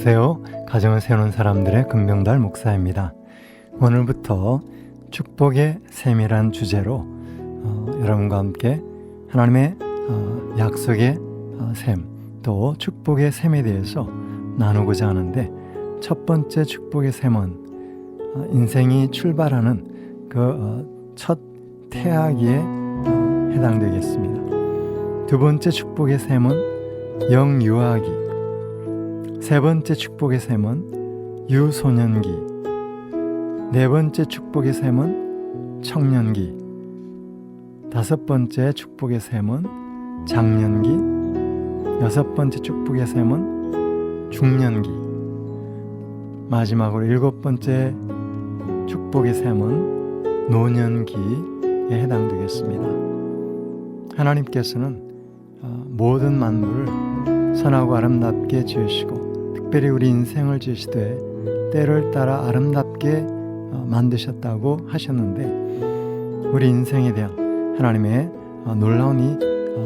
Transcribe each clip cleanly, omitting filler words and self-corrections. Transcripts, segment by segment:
안녕하세요. 가정을 세우는 사람들의 금병달 목사입니다. 오늘부터 축복의 셈이란 주제로 여러분과 함께 하나님의 약속의 셈, 또 축복의 셈에 대해서 나누고자 하는데, 첫 번째 축복의 셈은 인생이 출발하는 그 첫 태아기에 해당되겠습니다. 두 번째 축복의 셈은 영유아기, 세 번째 축복의 셈은 유소년기, 네 번째 축복의 셈은 청년기, 다섯 번째 축복의 셈은 장년기, 여섯 번째 축복의 셈은 중년기, 마지막으로 일곱 번째 축복의 셈은 노년기에 해당되겠습니다. 하나님께서는 모든 만물을 선하고 아름답게 지으시고, 특별히 우리 인생을 지으시되 때를 따라 아름답게 만드셨다고 하셨는데, 우리 인생에 대한 하나님의 놀라운 이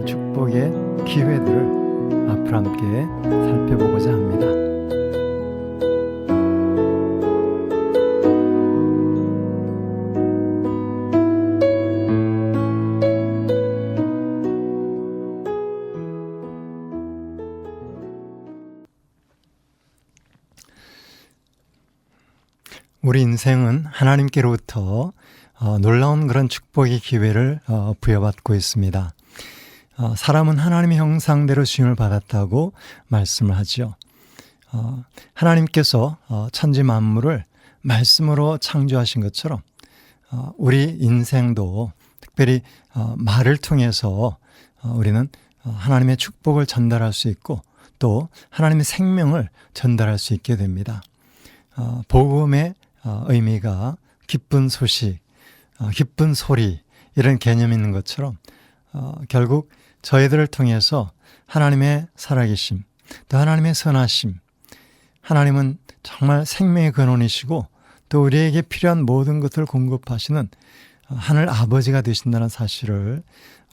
축복의 기회들을 앞으로 함께 살펴보고자 합니다. 우리 인생은 하나님께로부터 놀라운 그런 축복의 기회를 부여받고 있습니다. 사람은 하나님의 형상대로 지음을 받았다고 말씀을 하죠. 하나님께서 천지 만물을 말씀으로 창조하신 것처럼 우리 인생도 특별히 말을 통해서 우리는 하나님의 축복을 전달할 수 있고, 또 하나님의 생명을 전달할 수 있게 됩니다. 복음의 의미가 기쁜 소식, 기쁜 소리, 이런 개념이 있는 것처럼 결국 저희들을 통해서 하나님의 살아계심, 또 하나님의 선하심, 하나님은 정말 생명의 근원이시고 또 우리에게 필요한 모든 것을 공급하시는 하늘 아버지가 되신다는 사실을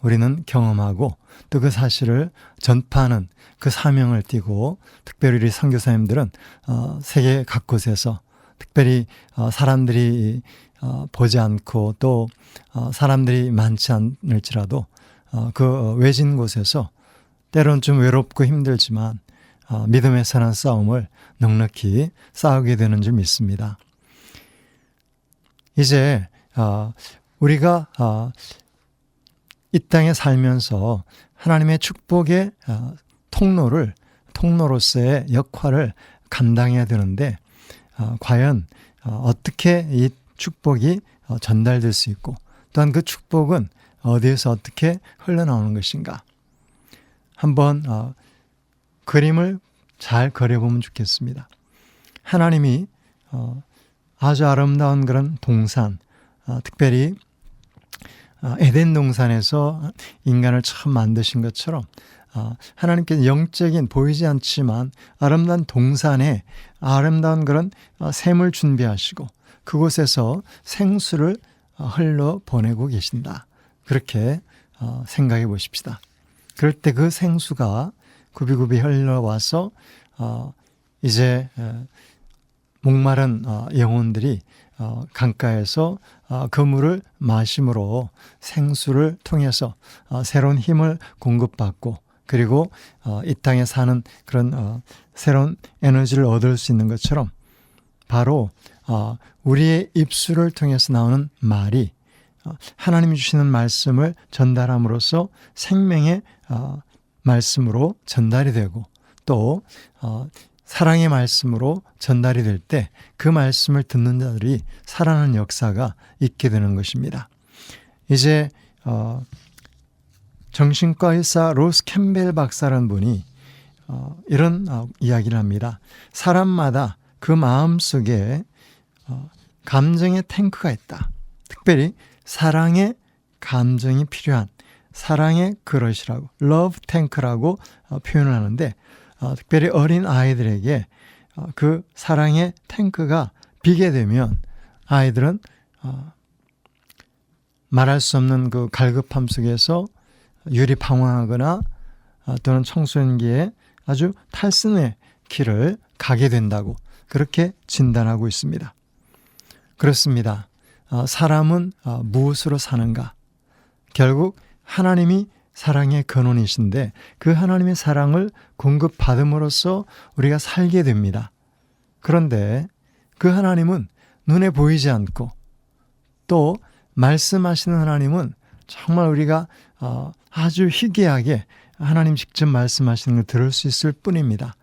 우리는 경험하고, 또 그 사실을 전파하는 그 사명을 띠고, 특별히 우리 선교사님들은 세계 각곳에서 특별히 사람들이 보지 않고 또 사람들이 많지 않을지라도 그 외진 곳에서 때론 좀 외롭고 힘들지만 믿음의 선한 싸움을 넉넉히 싸우게 되는 줄 믿습니다. 이제 우리가 이 땅에 살면서 하나님의 축복의 통로로서의 역할을 감당해야 되는데, 과연 어떻게 이 축복이 전달될 수 있고, 또한 그 축복은 어디에서 어떻게 흘러나오는 것인가, 한번 그림을 잘 그려보면 좋겠습니다. 하나님이 아주 아름다운 그런 동산, 특별히 에덴 동산에서 인간을 처음 만드신 것처럼 하나님께서 영적인 보이지 않지만 아름다운 동산에 아름다운 그런 샘을 준비하시고 그곳에서 생수를 흘러보내고 계신다, 그렇게 생각해 보십시다. 그럴 때 그 생수가 굽이굽이 흘러와서 이제 목마른 영혼들이 강가에서 그 물을 마심으로 생수를 통해서 새로운 힘을 공급받고, 그리고 이 땅에 사는 그런 새로운 에너지를 얻을 수 있는 것처럼, 바로 우리의 입술을 통해서 나오는 말이 하나님이 주시는 말씀을 전달함으로써 생명의 말씀으로 전달이 되고, 또 사랑의 말씀으로 전달이 될 때 그 말씀을 듣는 자들이 살아나는 역사가 있게 되는 것입니다. 이제 정신과 의사 로스 캠벨 박사라는 분이 이런 이야기를 합니다. 사람마다 그 마음속에 감정의 탱크가 있다. 특별히 사랑의 감정이 필요한 사랑의 그릇이라고, 러브 탱크라고 표현을 하는데, 특별히 어린 아이들에게 그 사랑의 탱크가 비게 되면 아이들은 말할 수 없는 그 갈급함 속에서 유리방황하거나 또는 청소년기에 아주 탈선의 길을 가게 된다고 그렇게 진단하고 있습니다. 그렇습니다. 사람은 무엇으로 사는가? 결국 하나님이 사랑의 근원이신데 그 하나님의 사랑을 공급받음으로써 우리가 살게 됩니다. 그런데 그 하나님은 눈에 보이지 않고 또 말씀하시는 하나님은 정말 우리가 아주 희귀하게 하나님 직접 말씀하시는 걸 들을 수 있을 뿐입니다.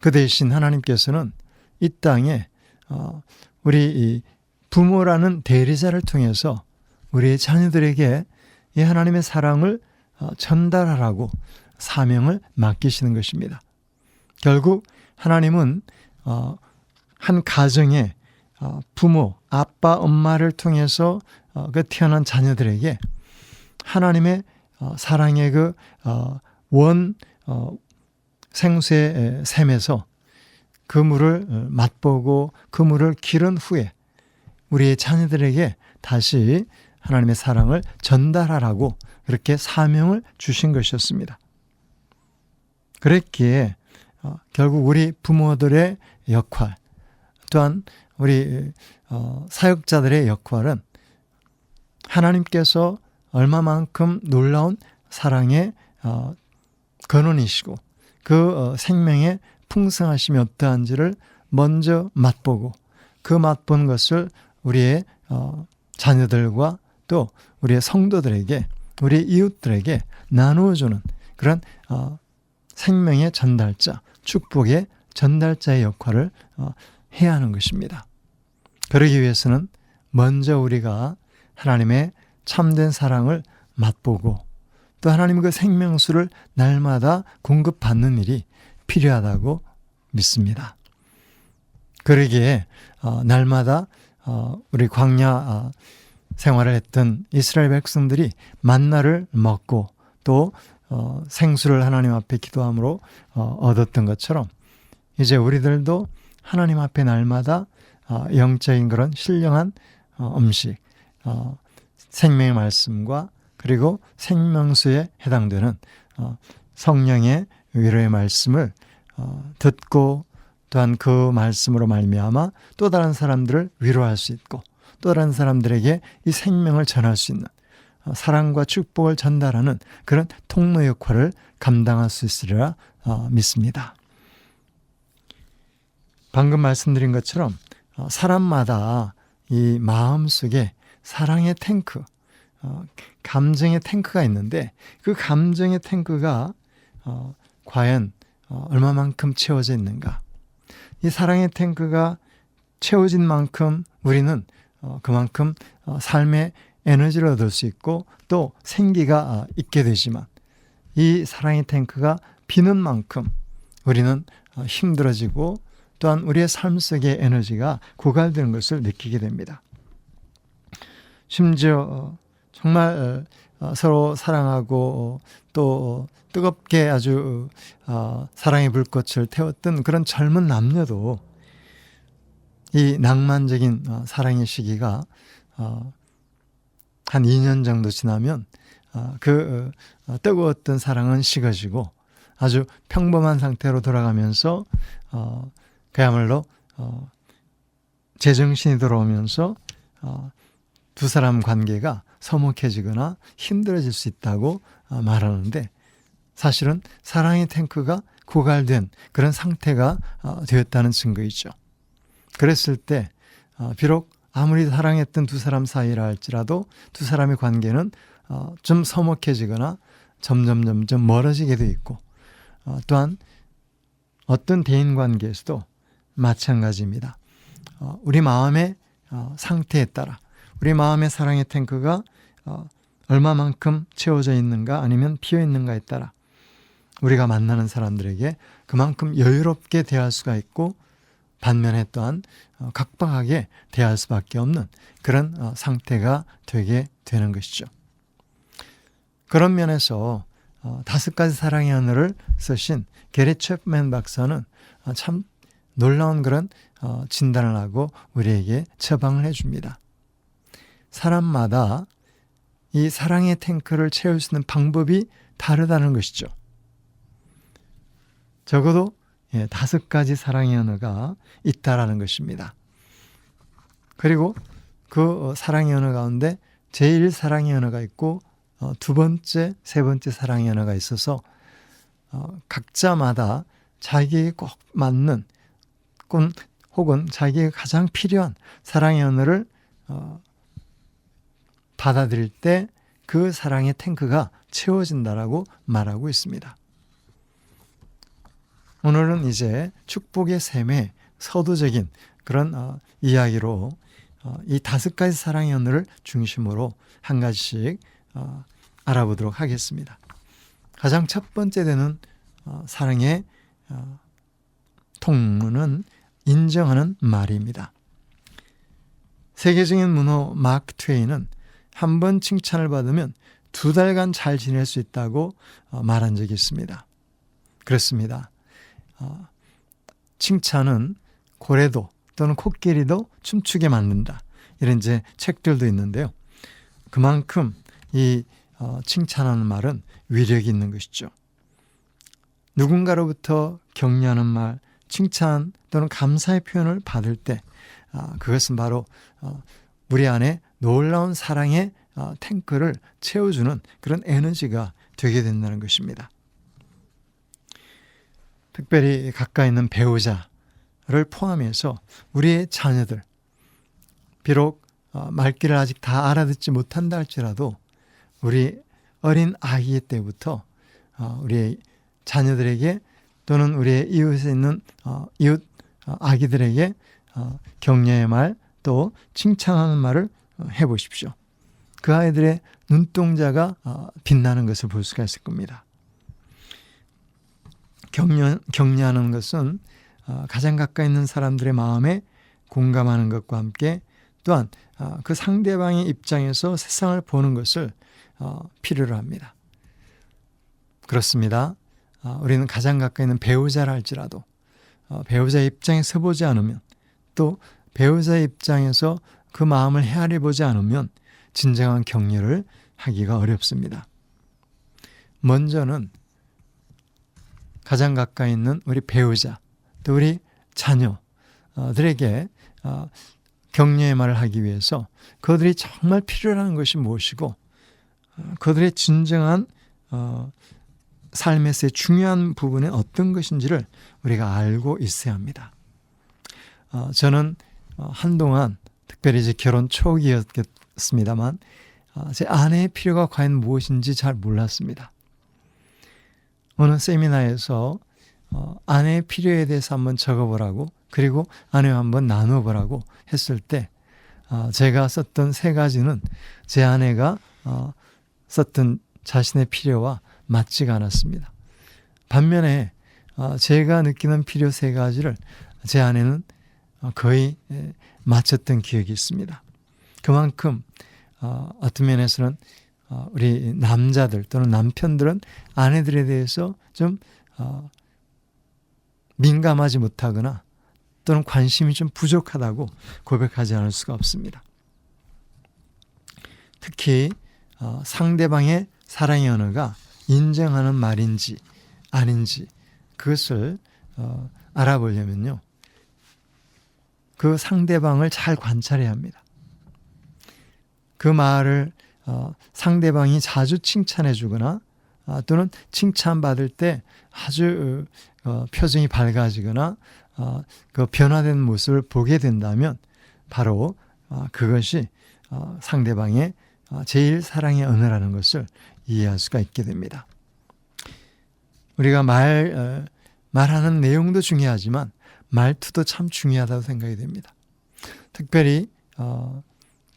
그 대신 하나님께서는 이 땅에 우리 부모라는 대리자를 통해서 우리의 자녀들에게 이 하나님의 사랑을 전달하라고 사명을 맡기시는 것입니다. 결국 하나님은 한 가정의 부모, 아빠, 엄마를 통해서 그 태어난 자녀들에게 하나님의 사랑의 그 생수의 샘에서 그 물을 맛보고 그 물을 기른 후에 우리의 자녀들에게 다시 하나님의 사랑을 전달하라고 그렇게 사명을 주신 것이었습니다. 그랬기에 결국 우리 부모들의 역할 또한 우리 사역자들의 역할은 하나님께서 얼마만큼 놀라운 사랑의 근원이시고 그 생명의 풍성하심이 어떠한지를 먼저 맛보고 그 맛본 것을 우리의 자녀들과 또 우리의 성도들에게 우리 이웃들에게 나누어주는 그런 생명의 전달자, 축복의 전달자의 역할을 해야 하는 것입니다. 그러기 위해서는 먼저 우리가 하나님의 참된 사랑을 맛보고 또 하나님의 그 생명수를 날마다 공급받는 일이 필요하다고 믿습니다. 그러기에 날마다 우리 광야 생활을 했던 이스라엘 백성들이 만나를 먹고 또 생수를 하나님 앞에 기도함으로 얻었던 것처럼 이제 우리들도 하나님 앞에 날마다 영적인 그런 신령한 음식, 생명의 말씀과 그리고 생명수에 해당되는 성령의 위로의 말씀을 듣고 또한 그 말씀으로 말미암아 또 다른 사람들을 위로할 수 있고 또 다른 사람들에게 이 생명을 전할 수 있는 사랑과 축복을 전달하는 그런 통로 역할을 감당할 수 있으리라 믿습니다. 방금 말씀드린 것처럼 사람마다 이 마음속에 사랑의 탱크, 감정의 탱크가 있는데 그 감정의 탱크가 과연 얼마만큼 채워져 있는가? 이 사랑의 탱크가 채워진 만큼 우리는 그만큼 삶의 에너지를 얻을 수 있고 또 생기가 있게 되지만 이 사랑의 탱크가 비는 만큼 우리는 힘들어지고 또한 우리의 삶 속의 에너지가 고갈되는 것을 느끼게 됩니다. 심지어 정말 서로 사랑하고 또 뜨겁게 아주 사랑의 불꽃을 태웠던 그런 젊은 남녀도 이 낭만적인 사랑의 시기가 한 2년 정도 지나면 그 뜨거웠던 사랑은 식어지고 아주 평범한 상태로 돌아가면서 그야말로 제정신이 돌아오면서 두 사람 관계가 서먹해지거나 힘들어질 수 있다고 말하는데 사실은 사랑의 탱크가 고갈된 그런 상태가 되었다는 증거이죠. 그랬을 때 비록 아무리 사랑했던 두 사람 사이라 할지라도 두 사람의 관계는 좀 서먹해지거나 점점 멀어지게 돼 있고 또한 어떤 대인관계에서도 마찬가지입니다. 우리 마음의 상태에 따라 우리 마음의 사랑의 탱크가 얼마만큼 채워져 있는가 아니면 비어 있는가에 따라 우리가 만나는 사람들에게 그만큼 여유롭게 대할 수가 있고 반면에 또한 각박하게 대할 수밖에 없는 그런 상태가 되게 되는 것이죠. 그런 면에서 5가지 사랑의 언어를 쓰신 게리 챕맨 박사는 참 놀라운 그런 진단을 하고 우리에게 처방을 해줍니다. 사람마다 이 사랑의 탱크를 채울 수 있는 방법이 다르다는 것이죠. 적어도 5가지 사랑의 언어가 있다라는 것입니다. 그리고 그 사랑의 언어 가운데 제1 사랑의 언어가 있고 두 번째, 세 번째 사랑의 언어가 있어서 각자마다 자기에게 꼭 맞는 혹은 자기에게 가장 필요한 사랑의 언어를 받아들일 때 그 사랑의 탱크가 채워진다라고 말하고 있습니다. 오늘은 이제 축복의 셈의 서두적인 그런 이야기로 이 5가지 사랑의 언어를 중심으로 한 가지씩 알아보도록 하겠습니다. 가장 첫 번째 되는 사랑의 통문은 인정하는 말입니다. 세계적인 문호 마크 트웨인은 한 번 칭찬을 받으면 2달간 잘 지낼 수 있다고 말한 적이 있습니다. 그렇습니다. 칭찬은 고래도 또는 코끼리도 춤추게 만든다. 이런 이제 책들도 있는데요. 그만큼 이 칭찬하는 말은 위력이 있는 것이죠. 누군가로부터 격려하는 말, 칭찬 또는 감사의 표현을 받을 때 그것은 바로 우리 안에 놀라운 사랑의 탱크를 채워주는 그런 에너지가 되게 된다는 것입니다. 특별히 가까이 있는 배우자를 포함해서 우리의 자녀들, 비록 말귀를 아직 다 알아듣지 못한다 할지라도 우리 어린 아기 때부터 우리의 자녀들에게 또는 우리의 이웃에 있는 이웃 아기들에게 격려의 말 또 칭찬하는 말을 해보십시오. 그 아이들의 눈동자가 빛나는 것을 볼 수가 있을 겁니다. 격려하는 것은 가장 가까이 있는 사람들의 마음에 공감하는 것과 함께 또한 그 상대방의 입장에서 세상을 보는 것을 필요로 합니다. 그렇습니다. 우리는 가장 가까이 있는 배우자라 할지라도 배우자의 입장에 서보지 않으면 또 배우자의 입장에서 그 마음을 헤아려 보지 않으면 진정한 격려를 하기가 어렵습니다. 먼저는 가장 가까이 있는 우리 배우자 또 우리 자녀들에게 격려의 말을 하기 위해서 그들이 정말 필요로 하는 것이 무엇이고 그들의 진정한 삶에서의 중요한 부분은 어떤 것인지를 우리가 알고 있어야 합니다. 저는 한동안 특별히 이제 결혼 초기였습니다만 제 아내의 필요가 과연 무엇인지 잘 몰랐습니다. 어느 세미나에서 아내의 필요에 대해서 한번 적어보라고 그리고 아내와 한번 나눠보라고 했을 때 제가 썼던 3가지는 제 아내가 썼던 자신의 필요와 맞지가 않았습니다. 반면에 제가 느끼는 필요 3가지를 제 아내는 거의 맞췄던 기억이 있습니다. 그만큼 어떤 면에서는 우리 남자들 또는 남편들은 아내들에 대해서 좀 민감하지 못하거나 또는 관심이 좀 부족하다고 고백하지 않을 수가 없습니다. 특히 상대방의 사랑의 언어가 인정하는 말인지 아닌지 그것을 알아보려면요. 그 상대방을 잘 관찰해야 합니다. 그 말을 상대방이 자주 칭찬해 주거나 또는 칭찬받을 때 아주 표정이 밝아지거나 그 변화된 모습을 보게 된다면 바로 그것이 상대방의 제일 사랑의 언어라는 것을 이해할 수가 있게 됩니다. 우리가 말하는 내용도 중요하지만 말투도 참 중요하다고 생각이 됩니다. 특별히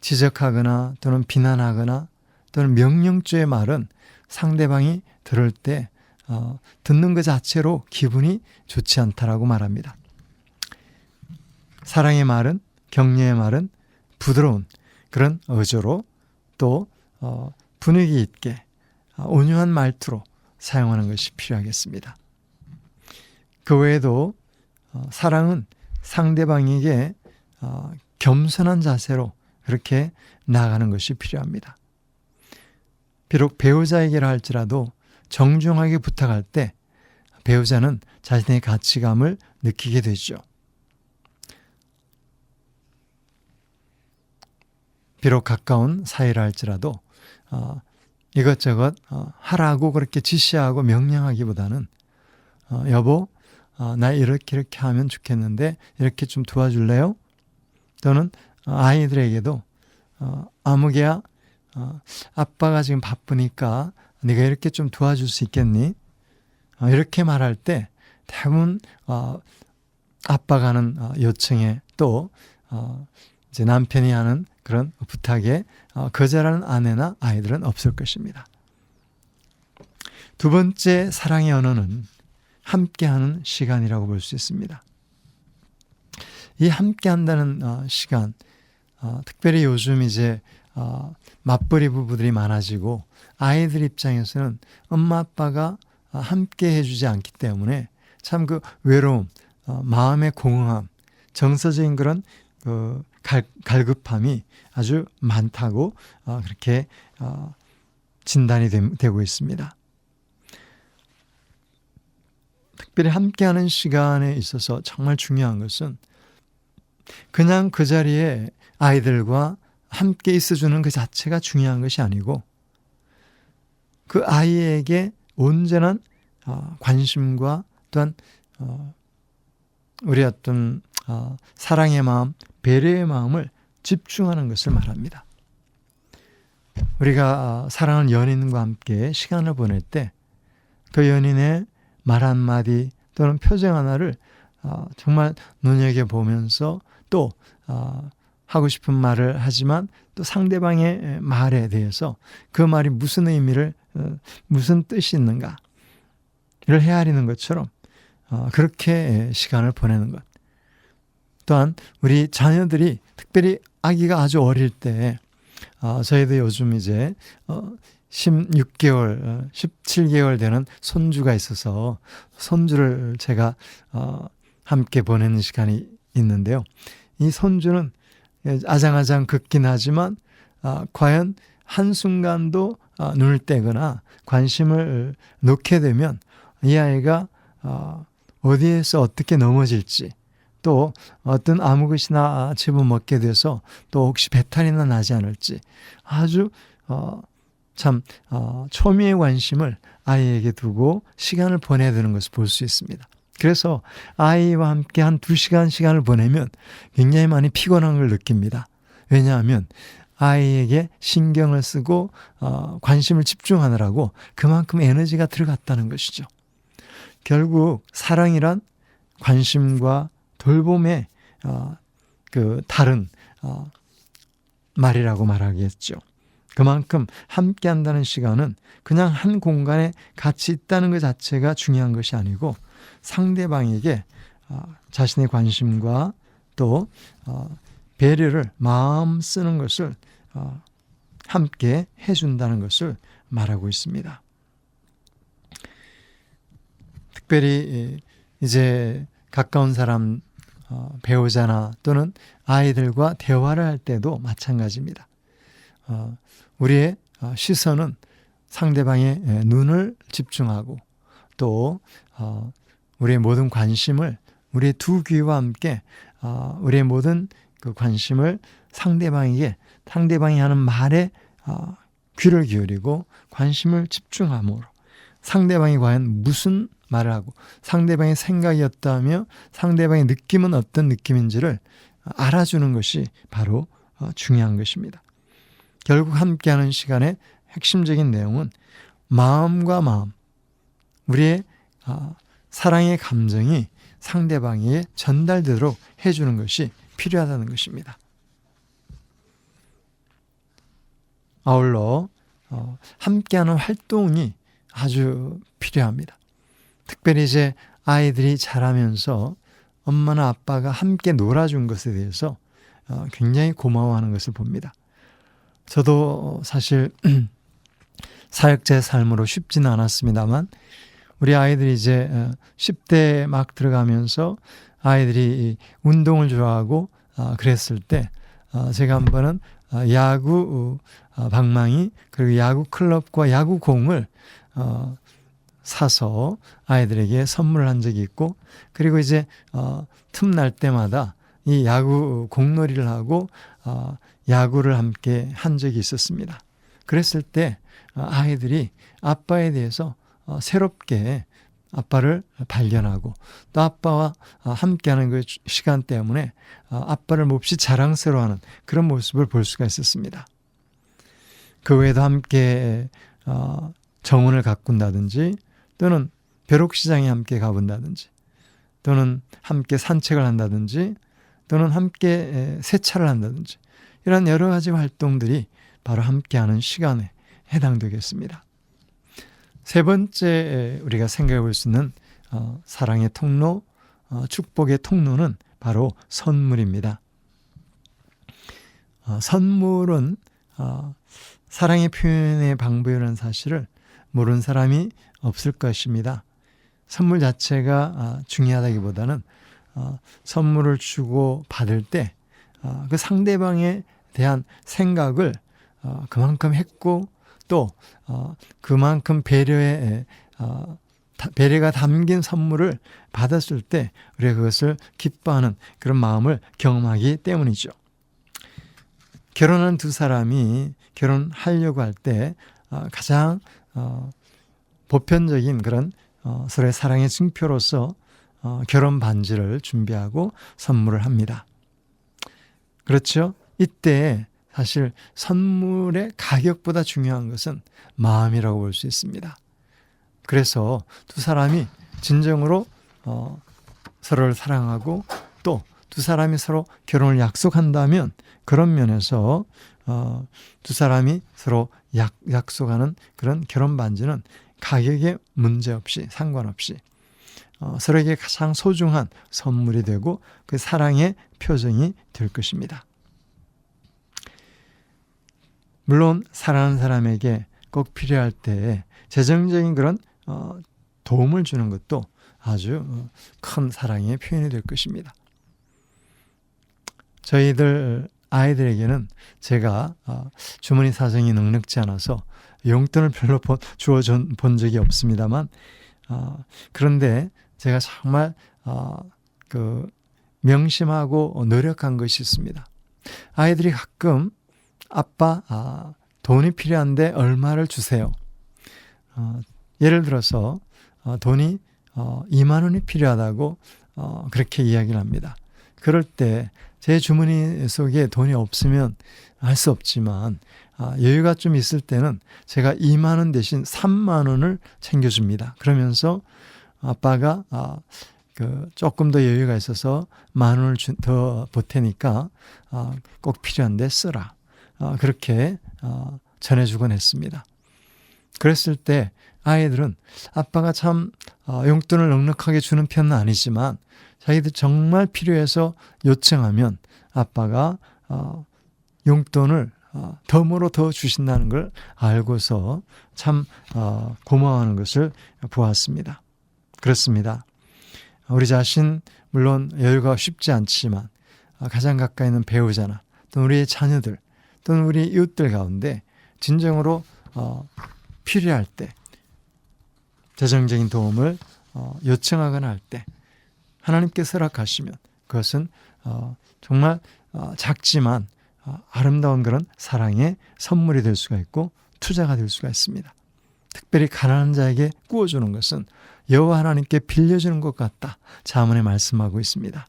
지적하거나 또는 비난하거나 또는 명령조의 말은 상대방이 들을 때 듣는 것 자체로 기분이 좋지 않다라고 말합니다. 사랑의 말은 격려의 말은 부드러운 그런 어조로 또 분위기 있게 온유한 말투로 사용하는 것이 필요하겠습니다. 그 외에도 사랑은 상대방에게 겸손한 자세로 그렇게 나아가는 것이 필요합니다. 비록 배우자에게라 할지라도 정중하게 부탁할 때 배우자는 자신의 가치감을 느끼게 되죠. 비록 가까운 사이라 할지라도 이것저것 하라고 그렇게 지시하고 명령하기보다는 여보, 나 이렇게 하면 좋겠는데 이렇게 좀 도와줄래요? 또는 아이들에게도 아무개야, 아빠가 지금 바쁘니까 네가 이렇게 좀 도와줄 수 있겠니? 이렇게 말할 때 대부분 아빠가 하는 요청에 또 이제 남편이 하는 그런 부탁에 거절하는 아내나 아이들은 없을 것입니다. 두 번째 사랑의 언어는 함께하는 시간이라고 볼 수 있습니다. 이 함께한다는 시간, 특별히 요즘 이제 맞벌이 부부들이 많아지고 아이들 입장에서는 엄마 아빠가 함께 해주지 않기 때문에 참 그 외로움, 마음의 공허함, 정서적인 그런 그 갈급함이 아주 많다고 그렇게 진단이 되고 있습니다. 특별히 함께하는 시간에 있어서 정말 중요한 것은 그냥 그 자리에 아이들과 함께 있어주는 그 자체가 중요한 것이 아니고 그 아이에게 온전한 관심과 또한 우리 어떤 사랑의 마음, 배려의 마음을 집중하는 것을 말합니다. 우리가 사랑하는 연인과 함께 시간을 보낼 때 그 연인의 말 한마디 또는 표정 하나를 정말 눈여겨보면서 또 하고 싶은 말을 하지만 또 상대방의 말에 대해서 그 말이 무슨 의미를 무슨 뜻이 있는가를 헤아리는 것처럼 그렇게 시간을 보내는 것. 또한 우리 자녀들이 특별히 아기가 아주 어릴 때 저희도 요즘 이제 16개월, 17개월 되는 손주가 있어서 손주를 제가 함께 보내는 시간이 있는데요. 이 손주는 아장아장 긋긴 하지만 과연 한순간도 눈을 떼거나 관심을 놓게 되면 이 아이가 어디에서 어떻게 넘어질지 또 어떤 아무 것이나 집어먹게 돼서 또 혹시 배탈이나 나지 않을지 아주 초미의 관심을 아이에게 두고 시간을 보내야 되는 것을 볼 수 있습니다. 그래서 아이와 함께 한 2시간 시간을 보내면 굉장히 많이 피곤한 걸 느낍니다. 왜냐하면 아이에게 신경을 쓰고 관심을 집중하느라고 그만큼 에너지가 들어갔다는 것이죠. 결국 사랑이란 관심과 돌봄의 그 다른 말이라고 말하겠죠. 그만큼 함께한다는 시간은 그냥 한 공간에 같이 있다는 것 자체가 중요한 것이 아니고 상대방에게 자신의 관심과 또 배려를 마음 쓰는 것을 함께 해준다는 것을 말하고 있습니다. 특별히 이제 가까운 사람, 배우자나 또는 아이들과 대화를 할 때도 마찬가지입니다. 우리의 시선은 상대방의 눈을 집중하고 또 우리의 모든 관심을 우리의 두 귀와 함께 우리의 모든 그 관심을 상대방이 하는 말에 귀를 기울이고 관심을 집중함으로 상대방이 과연 무슨 말을 하고 상대방의 생각이었다며 상대방의 느낌은 어떤 느낌인지를 알아주는 것이 바로 중요한 것입니다. 결국 함께하는 시간의 핵심적인 내용은 마음과 마음, 우리의 사랑의 감정이 상대방에게 전달되도록 해주는 것이 필요하다는 것입니다. 아울러 함께하는 활동이 아주 필요합니다. 특별히 이제 아이들이 자라면서 엄마나 아빠가 함께 놀아준 것에 대해서 굉장히 고마워하는 것을 봅니다. 저도 사실 사역자의 삶으로 쉽지는 않았습니다만 우리 아이들이 이제 10대 막 들어가면서 아이들이 운동을 좋아하고 그랬을 때 제가 한 번은 야구 방망이 그리고 야구 클럽과 야구 공을 사서 아이들에게 선물을 한 적이 있고, 그리고 이제 틈날 때마다 이 야구 공놀이를 하고 야구를 함께 한 적이 있었습니다. 그랬을 때 아이들이 아빠에 대해서 새롭게 아빠를 발견하고, 또 아빠와 함께하는 그 시간 때문에 아빠를 몹시 자랑스러워하는 그런 모습을 볼 수가 있었습니다. 그 외에도 함께 정원을 가꾼다든지, 또는 벼룩시장에 함께 가본다든지, 또는 함께 산책을 한다든지, 또는 함께 세차를 한다든지, 이런 여러 가지 활동들이 바로 함께하는 시간에 해당되겠습니다. 세 번째 우리가 생각해 볼 수 있는 사랑의 통로, 축복의 통로는 바로 선물입니다. 선물은 사랑의 표현의 방법이라는 사실을 모르는 사람이 없을 것입니다. 선물 자체가 중요하다기보다는 선물을 주고 받을 때 그 상대방에 대한 생각을 그만큼 했고, 또 그만큼 배려가 담긴 선물을 받았을 때 우리가 그것을 기뻐하는 그런 마음을 경험하기 때문이죠. 결혼한 두 사람이 결혼하려고 할 때 가장 보편적인 그런 서로의 사랑의 증표로서 결혼 반지를 준비하고 선물을 합니다. 그렇죠? 이때 사실 선물의 가격보다 중요한 것은 마음이라고 볼 수 있습니다. 그래서 두 사람이 진정으로 서로를 사랑하고, 또 두 사람이 서로 결혼을 약속한다면, 그런 면에서 두 사람이 서로 약속하는 그런 결혼 반지는 가격에 문제없이, 상관없이 서로에게 가장 소중한 선물이 되고 그 사랑의 표정이 될 것입니다. 물론 사랑하는 사람에게 꼭 필요할 때 재정적인 그런 도움을 주는 것도 아주 큰 사랑의 표현이 될 것입니다. 저희들 아이들에게는 제가 주머니 사정이 넉넉지 않아서 용돈을 별로 주어 본 적이 없습니다만, 그런데 제가 정말 명심하고 노력한 것이 있습니다. 아이들이 가끔 아빠 돈이 필요한데 얼마를 주세요. 예를 들어서 돈이 2만 원이 필요하다고 그렇게 이야기를 합니다. 그럴 때 제 주머니 속에 돈이 없으면 할 수 없지만 여유가 좀 있을 때는 제가 2만 원 대신 3만 원을 챙겨줍니다. 그러면서 아빠가 조금 더 여유가 있어서 1만 원을 더 보태니까 꼭 필요한데 쓰라. 그렇게 전해주곤 했습니다. 그랬을 때 아이들은 아빠가 참 용돈을 넉넉하게 주는 편은 아니지만, 자기들 정말 필요해서 요청하면 아빠가 용돈을 덤으로 더 주신다는 걸 알고서 참 고마워하는 것을 보았습니다. 그렇습니다. 우리 자신 물론 여유가 쉽지 않지만 가장 가까이 있는 배우자나 또는 우리의 자녀들 또는 우리 이웃들 가운데 진정으로 필요할 때, 재정적인 도움을 요청하거나 할 때 하나님께서 허락하시면 그것은 정말 작지만 아름다운 그런 사랑의 선물이 될 수가 있고 투자가 될 수가 있습니다. 특별히 가난한 자에게 구워주는 것은 여호와 하나님께 빌려주는 것 같다, 잠언에 말씀하고 있습니다.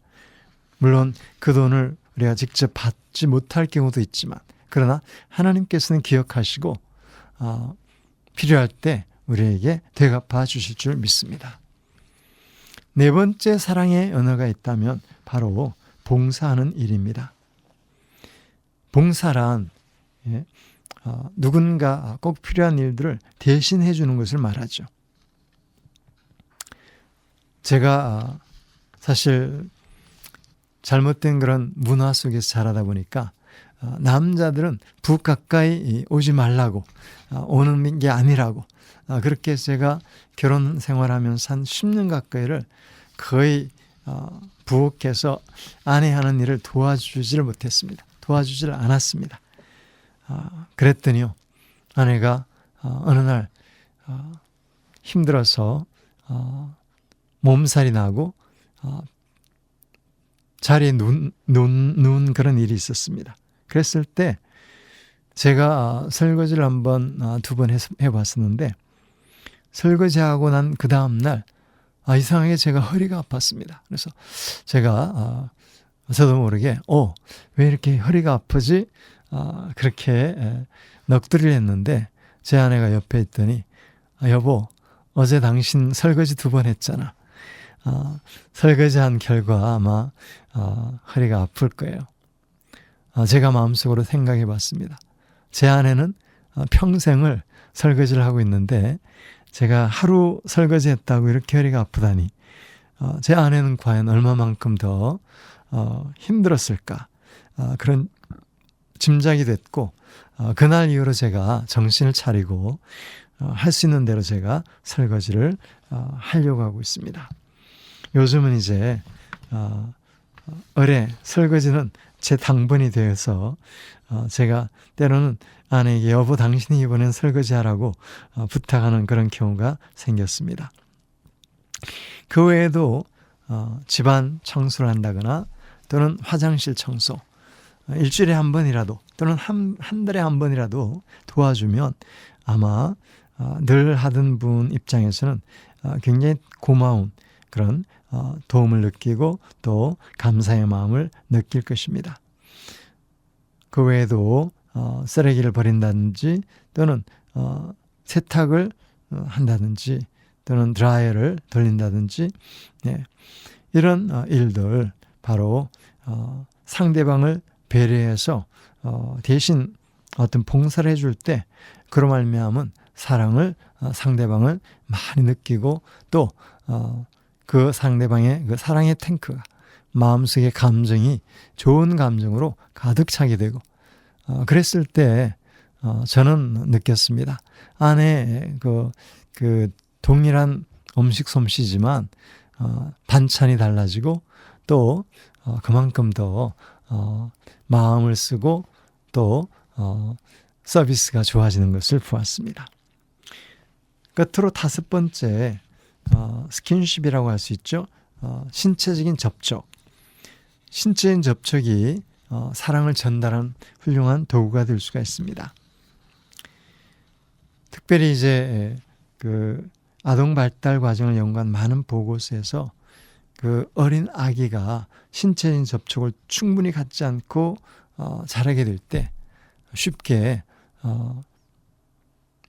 물론 그 돈을 우리가 직접 받지 못할 경우도 있지만, 그러나 하나님께서는 기억하시고 필요할 때 우리에게 되갚아 주실 줄 믿습니다. 네 번째 사랑의 언어가 있다면 바로 봉사하는 일입니다. 봉사란 누군가 꼭 필요한 일들을 대신해 주는 것을 말하죠. 제가 사실 잘못된 그런 문화 속에서 자라다 보니까 남자들은 북 가까이 오지 말라고, 오는 게 아니라고, 그렇게 해서 제가 결혼 생활하면서 한 10년 가까이를 거의 부엌에서 아내 하는 일을 도와주지를 못했습니다. 도와주지를 않았습니다. 그랬더니요, 아내가 어느 날 힘들어서 몸살이 나고 자리에 누운 그런 일이 있었습니다. 그랬을 때 제가 설거지를 한번 2번 해봤었는데 설거지하고 난 그 다음날 이상하게 제가 허리가 아팠습니다. 그래서 제가 저도 모르게 왜 이렇게 허리가 아프지? 그렇게 넋두리를 했는데 제 아내가 옆에 있더니 여보, 어제 당신 설거지 2번 했잖아. 설거지한 결과 아마 허리가 아플 거예요. 제가 마음속으로 생각해 봤습니다. 제 아내는 평생을 설거지를 하고 있는데 제가 하루 설거지했다고 이렇게 허리가 아프다니 제 아내는 과연 얼마만큼 더 힘들었을까, 그런 짐작이 됐고 그날 이후로 제가 정신을 차리고 할 수 있는 대로 제가 설거지를 하려고 하고 있습니다. 요즘은 이제 설거지는 제 당번이 되어서 제가 때로는 아내에게 여보 당신이 이번엔 설거지하라고 부탁하는 그런 경우가 생겼습니다. 그 외에도 집안 청소를 한다거나 또는 화장실 청소, 일주일에 한 번이라도 또는 한 달에 한 번이라도 도와주면 아마 늘 하던 분 입장에서는 굉장히 고마운 그런 도움을 느끼고 또 감사의 마음을 느낄 것입니다. 그 외에도 쓰레기를 버린다든지 또는 세탁을 한다든지 또는 드라이어를 돌린다든지 이런 일들 바로 상대방을 배려해서 대신 어떤 봉사를 해줄 때 그로 말미암은 사랑을 상대방을 많이 느끼고 또 그 상대방의 그 사랑의 탱크가 마음속의 감정이 좋은 감정으로 가득 차게 되고 그랬을 때 저는 느꼈습니다. 안에 그 동일한 음식 솜씨지만 반찬이 달라지고 또 그만큼 더 마음을 쓰고 또 서비스가 좋아지는 것을 보았습니다. 끝으로 5번째 스킨십이라고 할 수 있죠. 신체적인 접촉. 신체적인 접촉이 사랑을 전달하는 훌륭한 도구가 될 수가 있습니다. 특별히 이제 그 아동 발달 과정을 연구한 많은 보고서에서 그 어린 아기가 신체적인 접촉을 충분히 갖지 않고 자라게 될 때 쉽게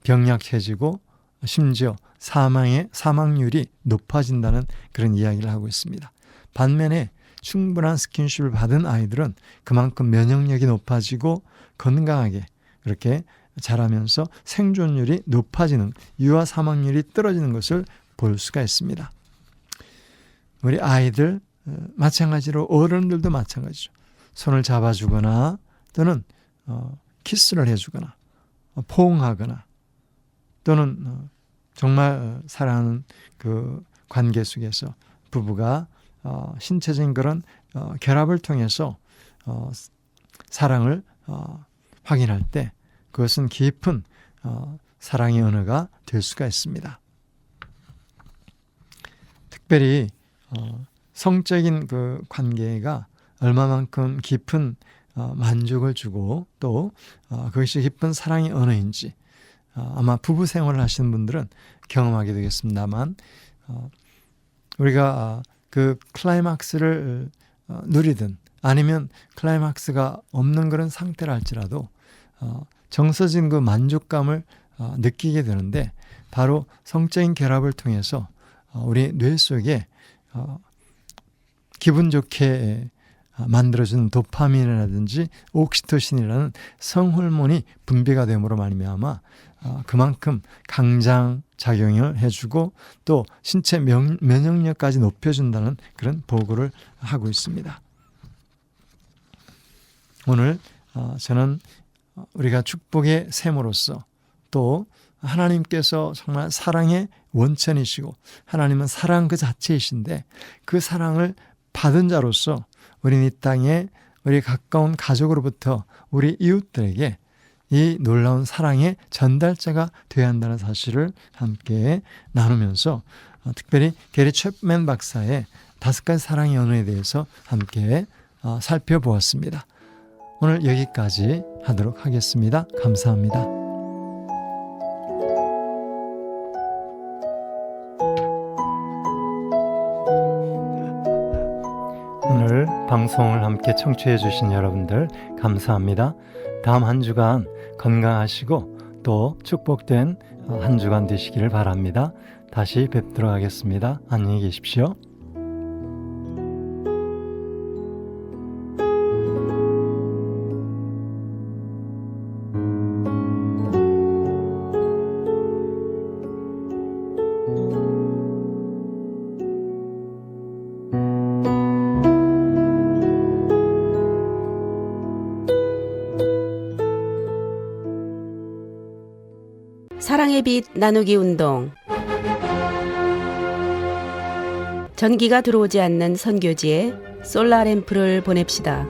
병약해지고 심지어 사망률이 높아진다는 그런 이야기를 하고 있습니다. 반면에 충분한 스킨십을 받은 아이들은 그만큼 면역력이 높아지고 건강하게 그렇게 자라면서 생존율이 높아지는, 유아 사망률이 떨어지는 것을 볼 수가 있습니다. 우리 아이들 마찬가지로 어른들도 마찬가지죠. 손을 잡아주거나 또는 키스를 해주거나 포옹하거나 또는 정말 사랑하는 그 관계 속에서 부부가 신체적인 그런 결합을 통해서 사랑을 확인할 때 그것은 깊은 사랑의 언어가 될 수가 있습니다. 특별히 성적인 그 관계가 얼마만큼 깊은 만족을 주고 또 그것이 깊은 사랑의 언어인지 아마 부부 생활을 하시는 분들은 경험하게 되겠습니다만 우리가 그 클라이막스를 누리든 아니면 클라이막스가 없는 그런 상태라 할지라도 정서진 그 만족감을 느끼게 되는데 바로 성적인 결합을 통해서 우리 뇌 속에 기분 좋게 만들어주는 도파민이라든지 옥시토신이라는 성호르몬이 분비가 됨으로 말미암아 그만큼 강장 작용을 해주고 또 신체 면역력까지 높여준다는 그런 보고를 하고 있습니다. 오늘 저는 우리가 축복의 셈으로서 또 하나님께서 정말 사랑의 원천이시고 하나님은 사랑 그 자체이신데 그 사랑을 받은 자로서 우리는 이 땅에 우리 가까운 가족으로부터 우리 이웃들에게 이 놀라운 사랑의 전달자가 되어야 한다는 사실을 함께 나누면서 특별히 게리 챕맨 박사의 5가지 사랑의 언어에 대해서 함께 살펴보았습니다. 오늘 여기까지 하도록 하겠습니다. 감사합니다. 오늘 방송을 함께 청취해 주신 여러분들 감사합니다. 다음 한 주간 건강하시고 또 축복된 한 주간 되시기를 바랍니다. 다시 뵙도록 하겠습니다. 안녕히 계십시오. 사랑의 빛 나누기 운동. 전기가 들어오지 않는 선교지에 솔라 램프를 보냅시다.